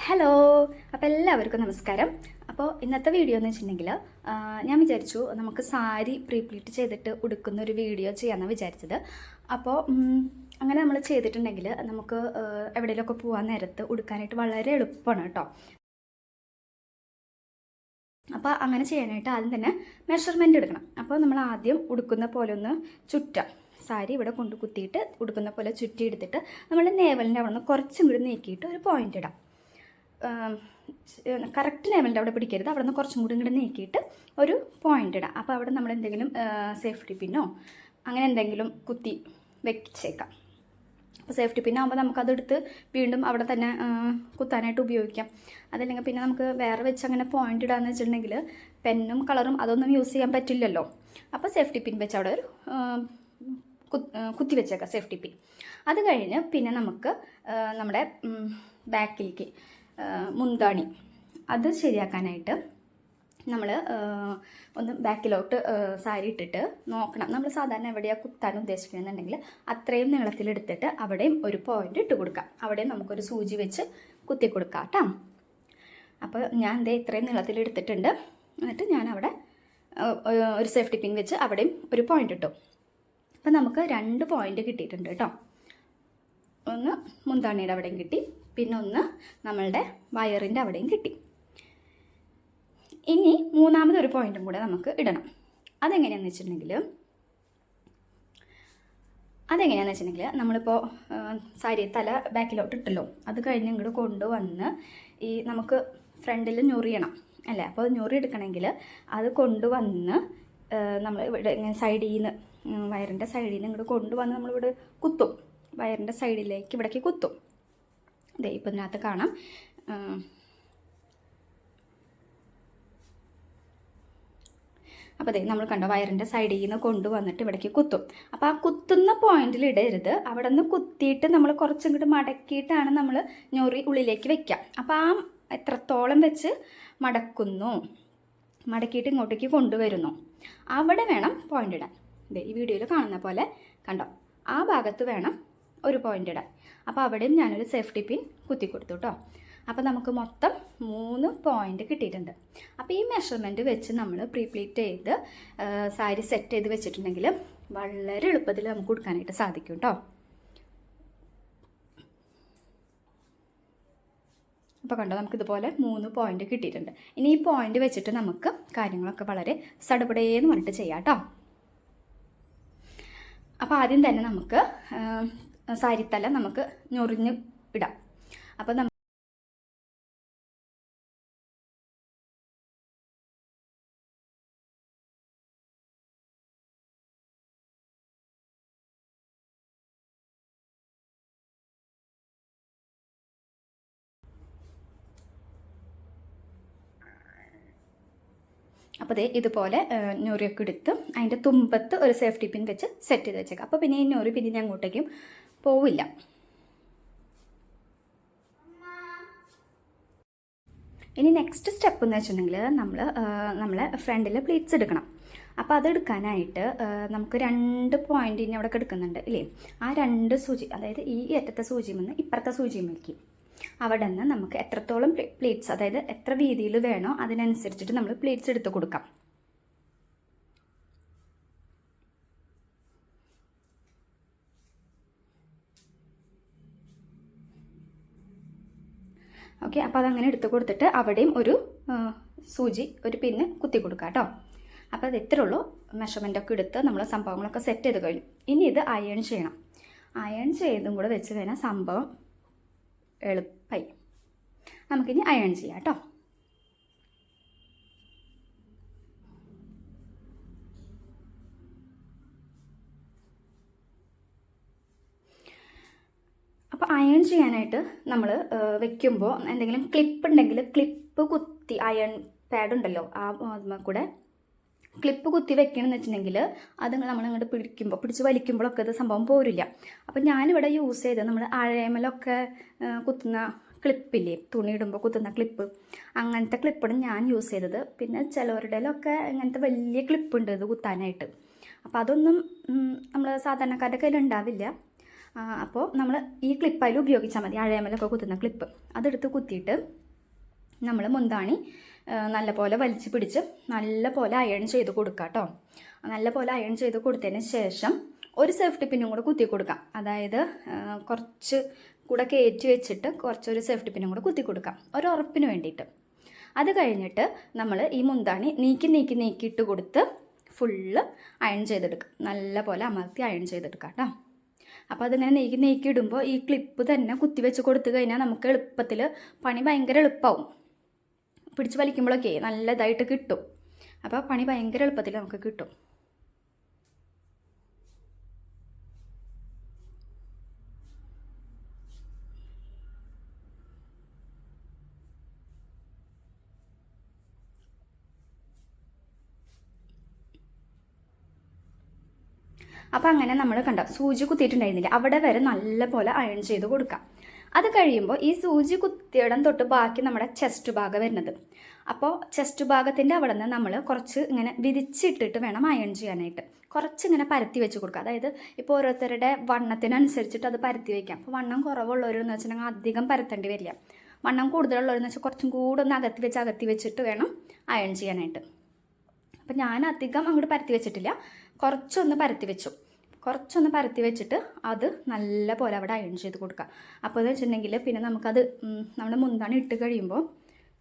Hello, അപ്പോൾ എല്ലാവർക്കും നമസ്കാരം. അപ്പോൾ ഇന്നത്തെ വീഡിയോ എന്ന് വെച്ചിട്ടുണ്ടെങ്കിൽ ഞാൻ വിചാരിച്ചു നമുക്ക് സാരി പ്രീപ്ലീറ്റ് ചെയ്തിട്ട് ഉടുക്കുന്ന ഒരു വീഡിയോ ചെയ്യാമെന്നാണ് വിചാരിച്ചത്. അപ്പോൾ അങ്ങനെ നമ്മൾ ചെയ്തിട്ടുണ്ടെങ്കിൽ നമുക്ക് എവിടെയെങ്കിലുമൊക്കെ പോകാൻ നേരത്ത് ഉടുക്കാനായിട്ട് വളരെ എളുപ്പമാണ് കേട്ടോ. അപ്പോൾ അങ്ങനെ ചെയ്യാനായിട്ട് ആദ്യം തന്നെ മെഷർമെൻറ്റ് എടുക്കണം. അപ്പോൾ നമ്മൾ ആദ്യം ഉടുക്കുന്ന പോലെ ഒന്ന് ചുറ്റാം. സാരി ഇവിടെ കൊണ്ട് കുത്തിയിട്ട് ഉടുക്കുന്ന പോലെ ചുറ്റി എടുത്തിട്ട് നമ്മൾ നേവലിൻ്റെ അവിടെ നിന്ന് കുറച്ചും കൂടി നീക്കിയിട്ട് ഒരു പോയിൻ്റ് ഇടാം. കറക്റ്റ് നേവലിൻ്റെ അവിടെ പിടിക്കരുത്, അവിടെ നിന്ന് കുറച്ചും കൂടി ഇങ്ങോട്ട് നീക്കിയിട്ട് ഒരു പോയിൻ്റ് ഇടാം. അപ്പോൾ അവിടെ നമ്മൾ എന്തെങ്കിലും സേഫ്റ്റി പിന്നോ അങ്ങനെ എന്തെങ്കിലും കുത്തി വെച്ചേക്കാം. അപ്പോൾ സേഫ്റ്റി പിന്നാകുമ്പോൾ നമുക്കതെടുത്ത് വീണ്ടും അവിടെ തന്നെ കുത്താനായിട്ട് ഉപയോഗിക്കാം. അതല്ലെങ്കിൽ പിന്നെ നമുക്ക് വേറെ വെച്ച് അങ്ങനെ പോയിൻ്റ് ഇടാന്ന് വെച്ചിട്ടുണ്ടെങ്കിൽ പെന്നും കളറും അതൊന്നും യൂസ് ചെയ്യാൻ പറ്റില്ലല്ലോ. അപ്പോൾ സേഫ്റ്റി പിൻ വെച്ച് അവിടെ ഒരു കുത്തി വെച്ചേക്കാം സേഫ്റ്റി പിൻ. അത് കഴിഞ്ഞ് പിന്നെ നമുക്ക് നമ്മുടെ ബാക്കിലേക്ക് മുന്താണി അത് ശരിയാക്കാനായിട്ട് നമ്മൾ ഒന്ന് ബാക്കിലോട്ട് സാരി ഇട്ടിട്ട് നോക്കണം. നമ്മൾ സാധാരണ എവിടെയാണ് കുത്താൻ ഉദ്ദേശിക്കുന്നതെന്നുണ്ടെങ്കിൽ അത്രയും നീളത്തിലെടുത്തിട്ട് അവിടെയും ഒരു പോയിൻ്റ് ഇട്ട് കൊടുക്കാം. അവിടെയും നമുക്കൊരു സൂചി വെച്ച് കുത്തി കൊടുക്കാം കേട്ടോ. അപ്പോൾ ഞാൻ ദേ ഇത്രയും നീളത്തിലെടുത്തിട്ടുണ്ട്. എന്നിട്ട് ഞാൻ അവിടെ ഒരു സേഫ്റ്റി പിൻ വെച്ച് അവിടെയും ഒരു പോയിൻ്റ് ഇട്ടു. അപ്പോൾ നമുക്ക് 2 പോയിൻ്റ് കിട്ടിയിട്ടുണ്ട് കേട്ടോ. ഒന്ന് മുന്താണിയുടെ അവിടെയും കിട്ടി, പിന്നെ ഒന്ന് നമ്മളുടെ വയറിൻ്റെ അവിടെയും കിട്ടി. ഇനി മൂന്നാമതൊരു പോയിൻറ്റും കൂടെ നമുക്ക് ഇടണം. അതെങ്ങനെയാണെന്ന് വെച്ചിട്ടുണ്ടെങ്കിൽ നമ്മളിപ്പോൾ സാരി തല ബാക്കിലോട്ട് ഇട്ടല്ലോ, അത് കഴിഞ്ഞ് ഇങ്ങോട്ട് കൊണ്ടുവന്ന് ഈ നമുക്ക് ഫ്രണ്ടിൽ ഞൊറിയണം അല്ലേ. അപ്പോൾ ഞൊറി എടുക്കണമെങ്കിൽ അത് കൊണ്ടുവന്ന് നമ്മൾ ഇവിടെ ഇങ്ങനെ സൈഡിൽ നിന്ന് വയറിൻ്റെ സൈഡിൽ നിന്ന് ഇങ്ങോട്ട് കൊണ്ടുവന്ന് നമ്മളിവിടെ കുത്തും. വയറിൻ്റെ സൈഡിലേക്ക് ഇവിടേക്ക് കുത്തും. ഇതേ ഇപ്പം ഇതിനകത്ത് കാണാം. അപ്പോൾ അതെ നമ്മൾ കണ്ടോ, വയറിൻ്റെ സൈഡിൽ നിന്ന് കൊണ്ടുവന്നിട്ട് ഇവിടേക്ക് കുത്തും. അപ്പോൾ ആ കുത്തുന്ന പോയിന്റിൽ ഇടരുത്, അവിടെ നിന്ന് കുത്തിയിട്ട് നമ്മൾ കുറച്ചും കൂടി മടക്കിയിട്ടാണ് നമ്മൾ ഞൊറി ഉള്ളിലേക്ക് വെക്കുക. അപ്പോൾ ആ എത്രത്തോളം വെച്ച് മടക്കിയിട്ട് ഇങ്ങോട്ടേക്ക് കൊണ്ടുവരുന്നു അവിടെ വേണം പോയിന്റ് ഇടാൻ. ഇതേ ഈ വീഡിയോയിൽ കാണുന്ന പോലെ കണ്ടോ, ആ ഭാഗത്ത് വേണം ഒരു പോയിന്റ് ഇടാൻ. അപ്പോൾ അവിടെയും ഞാനൊരു സേഫ്റ്റി പിൻ കുത്തി കൊടുത്തു കേട്ടോ. അപ്പോൾ നമുക്ക് മൊത്തം 3 പോയിന്റ് കിട്ടിയിട്ടുണ്ട്. അപ്പോൾ ഈ മെഷർമെൻറ്റ് വെച്ച് നമ്മൾ പ്രീപ്ലീറ്റ് ചെയ്ത് സാരി സെറ്റ് ചെയ്ത് വെച്ചിട്ടുണ്ടെങ്കിൽ വളരെ എളുപ്പത്തിൽ നമുക്ക് കൊടുക്കാനായിട്ട് സാധിക്കും കേട്ടോ. അപ്പോൾ കണ്ടോ, നമുക്കിതുപോലെ 3 പോയിന്റ് കിട്ടിയിട്ടുണ്ട്. ഇനി ഈ പോയിന്റ് വെച്ചിട്ട് നമുക്ക് കാര്യങ്ങളൊക്കെ വളരെ സടപടേന്ന് പറഞ്ഞിട്ട് ചെയ്യാം കേട്ടോ. അപ്പോൾ ആദ്യം തന്നെ നമുക്ക് സാരിത്തല നമുക്ക് ഞൊറിഞ്ഞ് ഇടാം. അപ്പോൾ അപ്പോൾ ദേ ഇതുപോലെ ഞൊറിയൊക്കെ എടുത്ത് അതിൻ്റെ തുമ്പത്ത് ഒരു സേഫ്റ്റി പിൻ വെച്ച് സെറ്റ് ചെയ്ത് വെച്ചേക്കാം. അപ്പോൾ പിന്നെ ഈ ഞൊറി പിന്നെ അങ്ങോട്ടേക്കും പോവില്ല. ഇനി നെക്സ്റ്റ് സ്റ്റെപ്പ് എന്ന് വെച്ചിട്ടുണ്ടെങ്കിൽ നമ്മളെ ഫ്രണ്ടിൽ പ്ലീറ്റ്സ് എടുക്കണം. അപ്പോൾ അതെടുക്കാനായിട്ട് നമുക്ക് 2 പോയിന്റ് ഇനി അവിടെ എടുക്കുന്നുണ്ട് ഇല്ലേ. ആ 2 സൂചി, അതായത് ഈ അറ്റത്തെ സൂചിയിൽ നിന്ന് ഇപ്പുറത്തെ സൂചിയിലേക്ക് അവിടെ നിന്ന് നമുക്ക് എത്രത്തോളം പ്ലീറ്റ്സ്, അതായത് എത്ര വീതിയിൽ വേണോ അതിനനുസരിച്ചിട്ട് നമ്മൾ പ്ലീറ്റ്സ് എടുത്ത് കൊടുക്കാം. ഓക്കെ, അപ്പോൾ അതങ്ങനെ എടുത്ത് കൊടുത്തിട്ട് അവിടെയും ഒരു സൂചി ഒരു പിന്ന് കുത്തി കൊടുക്കാം കേട്ടോ. അപ്പോൾ അത് ഇത്രേ ഉള്ളൂ. മെഷർമെൻ്റൊക്കെ എടുത്ത് നമ്മൾ സംഭവങ്ങളൊക്കെ സെറ്റ് ചെയ്ത് കഴിഞ്ഞു. ഇനി ഇത് അയൺ ചെയ്യണം. അയൺ ചെയ്തും കൂടെ വെച്ച് കഴിഞ്ഞാൽ സംഭവം എളുപ്പമായി. നമുക്കിനി അയൺ ചെയ്യാം കേട്ടോ. അപ്പോൾ അയൺ ചെയ്യാനായിട്ട് നമ്മൾ വെക്കുമ്പോൾ എന്തെങ്കിലും ക്ലിപ്പ് ഉണ്ടെങ്കിൽ ക്ലിപ്പ് കുത്തി, അയൺ പാഡ് ഉണ്ടല്ലോ ആ കൂടെ ക്ലിപ്പ് കുത്തി വെക്കണമെന്ന് വെച്ചിട്ടുണ്ടെങ്കിൽ അത് നമ്മളിങ്ങോട്ട് പിടിച്ച് വലിക്കുമ്പോഴൊക്കെ ഇത് സംഭവം പോരില്ല. അപ്പം ഞാനിവിടെ യൂസ് ചെയ്തത് നമ്മൾ അഴയമലൊക്കെ കുത്തുന്ന ക്ലിപ്പില്ലേ, തുണി ഇടുമ്പോൾ കുത്തുന്ന ക്ലിപ്പ്, അങ്ങനത്തെ ക്ലിപ്പാണ് ഞാൻ യൂസ് ചെയ്തത്. പിന്നെ ചിലവരുടെയിലൊക്കെ ഇങ്ങനത്തെ വലിയ ക്ലിപ്പ് ഉണ്ട് ഇത് കുത്താനായിട്ട്. അപ്പോൾ അതൊന്നും നമ്മൾ സാധാരണക്കാരുടെ കയ്യിൽ ഉണ്ടാവില്ല. അപ്പോൾ നമ്മൾ ഈ ക്ലിപ്പ് അതിൽ ഉപയോഗിച്ചാൽ മതി, അഴയമലൊക്കെ കുത്തുന്ന ക്ലിപ്പ്. അതെടുത്ത് കുത്തിയിട്ട് നമ്മൾ മുന്താണി നല്ലപോലെ വലിച്ചു പിടിച്ച് നല്ലപോലെ അയൺ ചെയ്ത് കൊടുക്കുക കേട്ടോ. നല്ലപോലെ അയൺ ചെയ്ത് കൊടുത്തതിന് ശേഷം ഒരു സേഫ്റ്റി പിന്നും കൂടെ കുത്തി കൊടുക്കാം. അതായത് കുറച്ച് കൂടെ കയറ്റി വെച്ചിട്ട് കുറച്ചൊരു സേഫ്റ്റി പിന്നും കൂടെ കുത്തി കൊടുക്കാം, ഒരു ഉറപ്പിന് വേണ്ടിയിട്ട്. അത് കഴിഞ്ഞിട്ട് നമ്മൾ ഈ മുന്താണി നീക്കി ഇട്ട് കൊടുത്ത് ഫുള്ള് അയൺ ചെയ്തെടുക്കാം. നല്ലപോലെ അമർത്തി അയൺ ചെയ്തെടുക്കാം കേട്ടോ. അപ്പോൾ അതിങ്ങനെ നീക്കി ഇടുമ്പോൾ ഈ ക്ലിപ്പ് തന്നെ കുത്തി വെച്ച് കൊടുത്തു കഴിഞ്ഞാൽ നമുക്ക് എളുപ്പത്തിൽ പണി ഭയങ്കര എളുപ്പമാവും. പിടിച്ച് വലിക്കുമ്പോഴൊക്കെ നല്ല ഇതായിട്ട് കിട്ടും. അപ്പോൾ പണി ഭയങ്കര എളുപ്പത്തിൽ നമുക്ക് കിട്ടും. അപ്പോൾ അങ്ങനെ നമ്മൾ കണ്ട സൂചി കുത്തിയിട്ടുണ്ടായിരുന്നില്ല, അവിടെ വരെ നല്ലപോലെ അയൺ ചെയ്ത് കൊടുക്കാം. അത് കഴിയുമ്പോൾ ഈ സൂചി കുത്തിയിടം തൊട്ട് ബാക്കി നമ്മുടെ ചെസ്റ്റ് ഭാഗം വരുന്നത്. അപ്പോൾ ചെസ്റ്റ് ഭാഗത്തിൻ്റെ അവിടെ നിന്ന് നമ്മൾ കുറച്ച് ഇങ്ങനെ വിരിച്ചിട്ടിട്ട് വേണം അയൺ ചെയ്യാനായിട്ട്. കുറച്ച് ഇങ്ങനെ പരത്തി വെച്ച് കൊടുക്കുക. അതായത് ഇപ്പോൾ ഓരോരുത്തരുടെ വണ്ണത്തിനനുസരിച്ചിട്ട് അത് പരത്തി വയ്ക്കാം. അപ്പോൾ വണ്ണം കുറവുള്ളവരെന്ന് വെച്ചിട്ടുണ്ടെങ്കിൽ അധികം പരത്തേണ്ടി വരില്ല. വണ്ണം കൂടുതലുള്ളവരെന്ന് വെച്ചാൽ കുറച്ചും കൂടെ ഒന്ന് അകത്തി വെച്ചിട്ട് വേണം അയൺ ചെയ്യാനായിട്ട്. അപ്പം ഞാൻ അധികം അങ്ങോട്ട് പരത്തി വെച്ചിട്ടില്ല, കുറച്ചൊന്ന് പരത്തി വെച്ചിട്ട് അത് നല്ല പോലെ അവിടെ അയൺ ചെയ്ത് കൊടുക്കുക. അപ്പോൾ എന്ന് വെച്ചിട്ടുണ്ടെങ്കിൽ പിന്നെ നമുക്കത് നമ്മുടെ മുന്താണി ഇട്ട് കഴിയുമ്പോൾ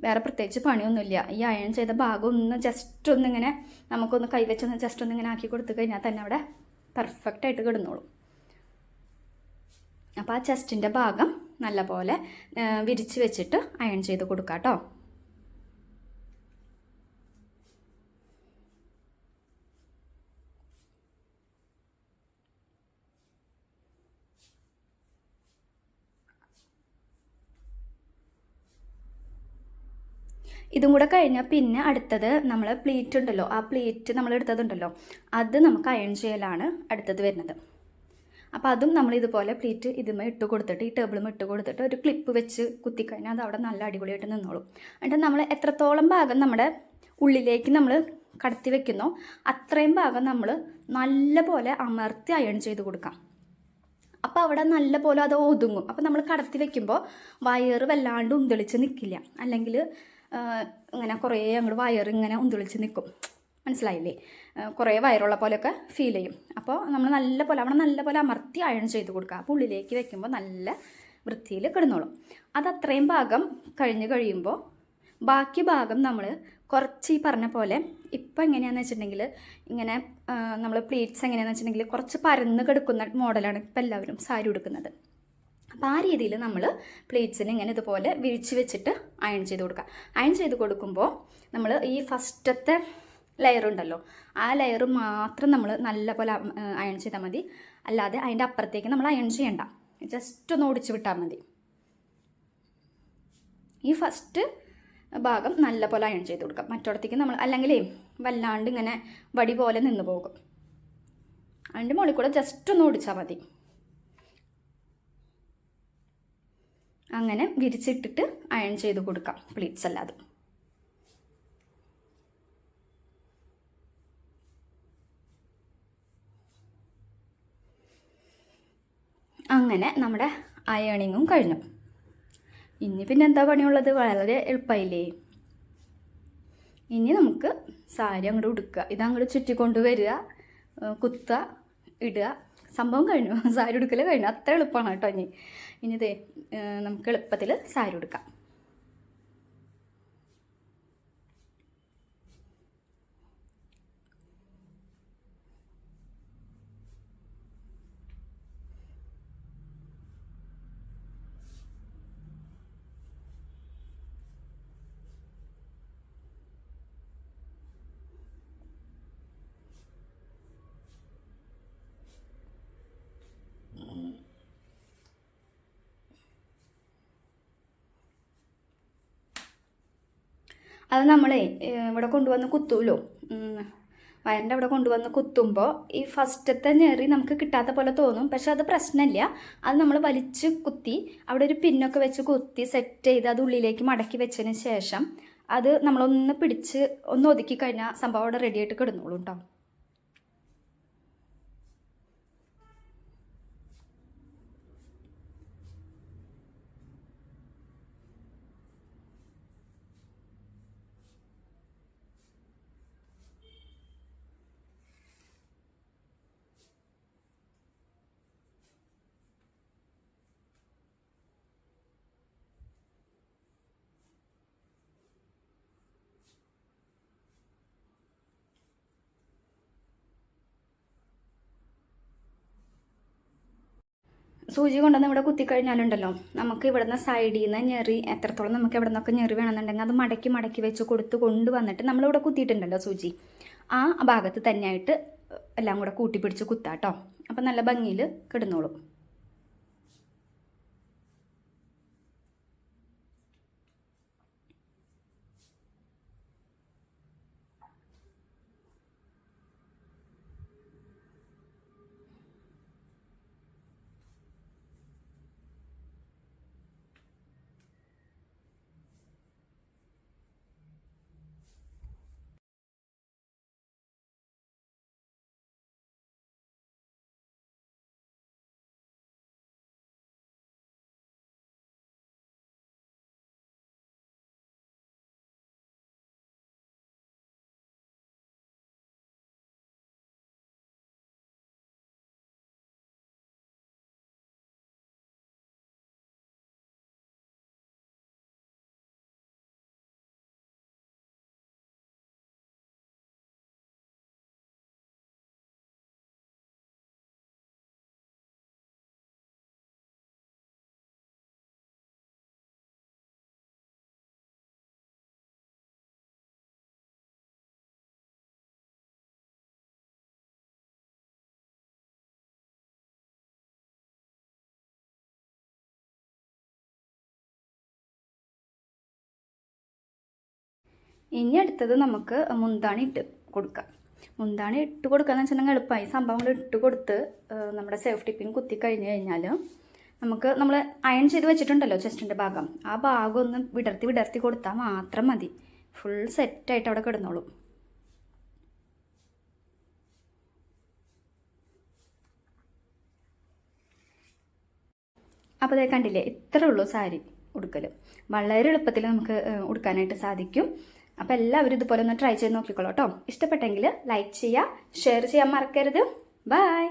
വേറെ പ്രത്യേകിച്ച് പണിയൊന്നുമില്ല. ഈ അയൺ ചെയ്ത ഭാഗം ഒന്ന് ജസ്റ്റ് ഒന്നിങ്ങനെ നമുക്കൊന്ന് കൈവച്ചൊന്ന് ജസ്റ്റ് ഒന്നിങ്ങനെ ആക്കി കൊടുത്തു കഴിഞ്ഞാൽ തന്നെ അവിടെ പെർഫെക്റ്റായിട്ട് കിടന്നോളും. അപ്പോൾ ആ ചെസ്റ്റിൻ്റെ ഭാഗം നല്ലപോലെ വിരിച്ച് വെച്ചിട്ട് അയൺ ചെയ്ത് കൊടുക്കുക കേട്ടോ. ഇതും കൂടെ കഴിഞ്ഞാൽ പിന്നെ അടുത്തത് നമ്മൾ പ്ലീറ്റ് ഉണ്ടല്ലോ, ആ പ്ലീറ്റ് നമ്മൾ എടുത്തതുണ്ടല്ലോ, അത് നമുക്ക് അയൺ ചെയ്യലാണ് അടുത്തത് വരുന്നത്. അപ്പോൾ അതും നമ്മൾ ഇതുപോലെ പ്ലീറ്റ് ഇതുമേ ഇട്ട് കൊടുത്തിട്ട് ഈ ടേബിളും ഇട്ട് കൊടുത്തിട്ട് ഒരു ക്ലിപ്പ് വെച്ച് കുത്തിക്കഴിഞ്ഞാൽ അത് അവിടെ നല്ല അടിപൊളിയായിട്ട് നിന്നോളും. എന്നിട്ട് നമ്മൾ എത്രത്തോളം ഭാഗം നമ്മുടെ ഉള്ളിലേക്ക് നമ്മൾ കടത്തി വെക്കുന്നോ അത്രയും ഭാഗം നമ്മൾ നല്ലപോലെ അമർത്തി അയൺ ചെയ്ത് കൊടുക്കാം. അപ്പോൾ അവിടെ നല്ല പോലെ അത് ഒതുങ്ങും. അപ്പോൾ നമ്മൾ കടത്തി വെക്കുമ്പോൾ വയറ് വല്ലാണ്ട് ഉന്തിളിച്ച് നിൽക്കില്ല. അല്ലെങ്കിൽ ഇങ്ങനെ കുറേ അങ്ങോട്ട് വയറിങ്ങനെ ഉന്തിളിച്ച് നിൽക്കും, മനസ്സിലായില്ലേ? കുറേ വയറുള്ള പോലെയൊക്കെ ഫീൽ ചെയ്യും. അപ്പോൾ നമ്മൾ അവിടെ നല്ലപോലെ അമർത്തി അയൺ ചെയ്ത് കൊടുക്കുക. അപ്പോൾ ഉള്ളിലേക്ക് വെക്കുമ്പോൾ നല്ല വൃത്തിയിൽ കിടന്നോളും. അത് അത്രയും ഭാഗം കഴിഞ്ഞ് കഴിയുമ്പോൾ ബാക്കി ഭാഗം നമ്മൾ കുറച്ച് ഈ പറഞ്ഞ പോലെ ഇപ്പം എങ്ങനെയാണെന്ന് വെച്ചിട്ടുണ്ടെങ്കിൽ ഇങ്ങനെ നമ്മൾ പ്ലീറ്റ്സ് എങ്ങനെയാണെന്ന് വെച്ചിട്ടുണ്ടെങ്കിൽ കുറച്ച് പരന്ന് കിടക്കുന്ന മോഡലാണ് ഇപ്പം എല്ലാവരും സാരി ഉടുക്കുന്നത്. അപ്പോൾ ആ രീതിയിൽ നമ്മൾ പ്ലേറ്റ്സിന് ഇങ്ങനെ ഇതുപോലെ വിരിച്ച് വെച്ചിട്ട് അയൺ ചെയ്ത് കൊടുക്കുക. അയൺ ചെയ്ത് കൊടുക്കുമ്പോൾ നമ്മൾ ഈ ഫസ്റ്റത്തെ ലെയർ ഉണ്ടല്ലോ, ആ ലെയർ മാത്രം നമ്മൾ നല്ലപോലെ അയൺ ചെയ്താൽ മതി. അല്ലാതെ അതിൻ്റെ അപ്പുറത്തേക്ക് നമ്മൾ അയൺ ചെയ്യണ്ട, ജസ്റ്റ് ഒന്ന് ഓടിച്ച് വിട്ടാൽ മതി. ഈ ഫസ്റ്റ് ഭാഗം നല്ലപോലെ അയൺ ചെയ്ത് കൊടുക്കാം. മറ്റോടത്തേക്ക് നമ്മൾ അല്ലെങ്കിൽ വല്ലാണ്ട് ഇങ്ങനെ വടി പോലെ നിന്ന് പോകും. അതിൻ്റെ മുകളിൽ കൂടെ ജസ്റ്റ് ഒന്ന് ഓടിച്ചാൽ മതി. അങ്ങനെ വിരിച്ചിട്ടിട്ട് അയൺ ചെയ്ത് കൊടുക്കാം പ്ലീറ്റ്സ് അല്ലാതെ. അങ്ങനെ നമ്മുടെ അയണിങ്ങും കഴിഞ്ഞു. ഇനി പിന്നെ എന്താ പണിയുള്ളത്? വളരെ എളുപ്പമായില്ലേ? ഇനി നമുക്ക് സാരി അങ്ങോട്ട് ഉടുക്കുക, ഇതങ്ങോട്ട് ചുറ്റിക്കൊണ്ട് വരിക, കുത്തുക, ഇടുക, സംഭവം കഴിഞ്ഞു. സാരി ഉടുക്കൽ കഴിഞ്ഞു. അത്ര എളുപ്പമാണ് കേട്ടോ. ഇനി ഇതേ നമുക്ക് എളുപ്പത്തിൽ സാരി ഉടുക്കാം. അത് നമ്മളെ ഇവിടെ കൊണ്ടുവന്ന് കുത്തുമല്ലോ, വയറിൻ്റെ അവിടെ കൊണ്ടുവന്ന് കുത്തുമ്പോൾ ഈ ഫസ്റ്റത്തെ ഞെറി നമുക്ക് കിട്ടാത്ത പോലെ തോന്നും. പക്ഷെ അത് പ്രശ്നമില്ല. അത് നമ്മൾ വലിച്ച് കുത്തി അവിടെ ഒരു പിന്നൊക്കെ വെച്ച് കുത്തി സെറ്റ് ചെയ്ത് അത് ഉള്ളിലേക്ക് മടക്കി വെച്ചതിന് ശേഷം അത് നമ്മളൊന്ന് പിടിച്ച് ഒന്ന് ഒതുക്കി കഴിഞ്ഞാൽ സംഭവം അവിടെ റെഡി ആയിട്ട് കിടന്നോളൂ കേട്ടോ. സൂചി കൊണ്ടുവന്ന് ഇവിടെ കുത്തിക്കഴിഞ്ഞാലുണ്ടല്ലോ, നമുക്ക് ഇവിടുന്ന് സൈഡിൽ നിന്ന് ഞെറി എത്രത്തോളം നമുക്ക് ഇവിടെ നിന്നൊക്കെ ഞെറി വേണമെന്നുണ്ടെങ്കിൽ അത് മടക്കി മടക്കി വെച്ച് കൊണ്ടുവന്നിട്ട് നമ്മളിവിടെ കുത്തിയിട്ടുണ്ടല്ലോ സൂചി, ആ ഭാഗത്ത് തന്നെയായിട്ട് എല്ലാം കൂടെ കൂട്ടിപ്പിടിച്ച് കുത്താട്ടോ. അപ്പം നല്ല ഭംഗിയിൽ കിടന്നോളും. ഇനി അടുത്തത് നമുക്ക് മുന്താണി ഇട്ട് കൊടുക്കാം. മുന്താണി ഇട്ട് കൊടുക്കാന്ന് വെച്ചിട്ടുണ്ടെങ്കിൽ എളുപ്പമായി. സംഭവങ്ങൾ ഇട്ട് കൊടുത്ത് നമ്മുടെ സേഫ്റ്റി പിൻ കുത്തി കഴിഞ്ഞ് കഴിഞ്ഞാൽ നമ്മൾ അയൺ ചെയ്ത് വെച്ചിട്ടുണ്ടല്ലോ ചെസ്റ്റിൻ്റെ ഭാഗം, ആ ഭാഗം ഒന്ന് വിടർത്തി കൊടുത്താൽ മാത്രം മതി. ഫുൾ സെറ്റായിട്ട് അവിടെ കിടന്നോളും. അപ്പോൾ അതേ കണ്ടില്ലേ, ഇത്രേ ഉള്ളൂ സാരി ഉടുക്കൽ. വളരെ എളുപ്പത്തിൽ നമുക്ക് ഉടുക്കാനായിട്ട് സാധിക്കും. അപ്പോൾ എല്ലാവരും ഇതുപോലെ ഒന്ന് ട്രൈ ചെയ്ത് നോക്കിക്കോളൂ കേട്ടോ. ഇഷ്ടപ്പെട്ടെങ്കിൽ ലൈക്ക് ചെയ്യുക, ഷെയർ ചെയ്യാൻ മറക്കരുത്. ബൈ.